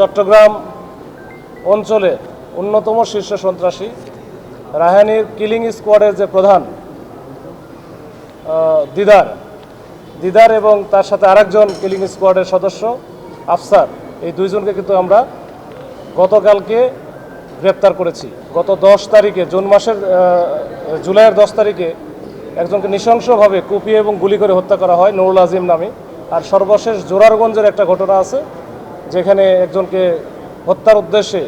চট্টগ্রাম অঞ্চলে অন্যতম শীর্ষ সন্ত্রাসী রায়হানীর কিলিং স্কোয়াডের যে প্রধান দিদার এবং তার সাথে আরেকজন কিলিং স্কোয়াডের সদস্য আফসার, এই দুইজনকে কিন্তু আমরা গতকালকে গ্রেপ্তার করেছি। গত 10 তারিখে জুলাইয়ের 10 তারিখে একজনকে নৃশংসভাবে কুপিয়ে এবং গুলি করে হত্যা করা হয় নুরুল আজিম নামে। আর সর্বশেষ জোরারগঞ্জের একটা ঘটনা আছে, যেখানে একজনকে হত্যার উদ্দেশ্যে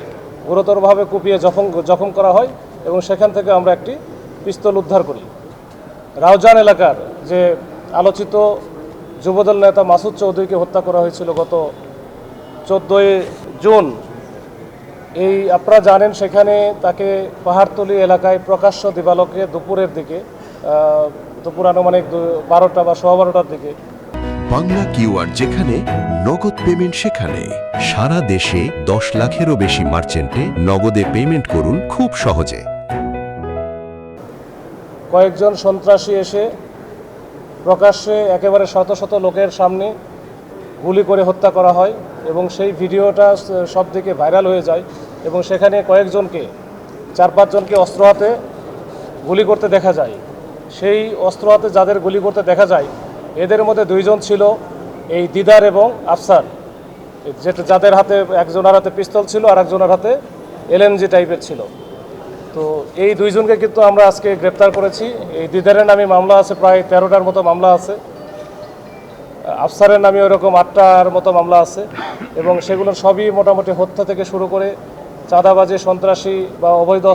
গুরুতরভাবে কুপিয়ে জখম করা হয় এবং সেখান থেকে আমরা একটি পিস্তল উদ্ধার করি। রাউজান এলাকার যে আলোচিত যুবদল নেতা মাসুদ চৌধুরীকে হত্যা করা হয়েছিল গত 14 জুন, এই আপনারা জানেন সেখানে তাকে পাহাড়তলি এলাকায় প্রকাশ্য দিবালোকে দুপুর আনুমানিক 12টা বা 12:15টার দিকে। বাংলা কিউআর যেখানে নগদ পেমেন্ট সেখানে সারা দেশে 10 লাখেরও বেশি মার্চেন্টে নগদে পেমেন্ট করুন খুব সহজে। কয়েকজন সন্ত্রাসী এসে প্রকাশ্যে একেবারে শত শত লোকের সামনে গুলি করে হত্যা করা হয় এবং সেই ভিডিওটা সব দিকে ভাইরাল হয়ে যায় এবং সেখানে কয়েকজনকে 4-5 জনকে অস্ত্র হাতে গুলি করতে দেখা যায়। সেই অস্ত্র হাতে যাদের গুলি করতে দেখা যায় এদের মধ্যে 2 জন ছিল এই দিদার এবং আফসার, যাদের হাতে একজনের হাতে পিস্তল ছিল আর একজনের হাতে এলএমজি টাইপের ছিল। তো এই 2 জনকে কিন্তু আমরা আজকে গ্রেপ্তার করেছি। এই দিদারের নামে মামলা আছে, প্রায় 13টার মতো মামলা আছে। আফসারের নামে ওরকম 8টার মতো মামলা আছে এবং সেগুলো সবই মোটামুটি হত্যা থেকে শুরু করে চাঁদাবাজি, সন্ত্রাসী বা অবৈধ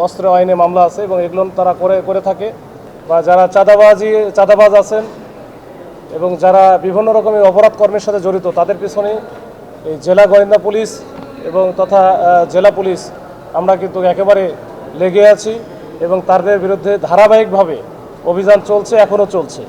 অস্ত্র আইনে মামলা আছে এবং এগুলো তারা করে থাকে। বা যারা চাঁদাবাজ আছেন এবং যারা বিভিন্ন রকমের অপরাধ কর্মের সাথে জড়িত তাদের পিছনে এই জেলা গোয়েন্দা পুলিশ এবং তথা জেলা পুলিশ আমরা কিন্তু একেবারে লেগে আছি এবং তাদের বিরুদ্ধে ধারাবাহিকভাবে অভিযান চলছে, এখনও চলছে।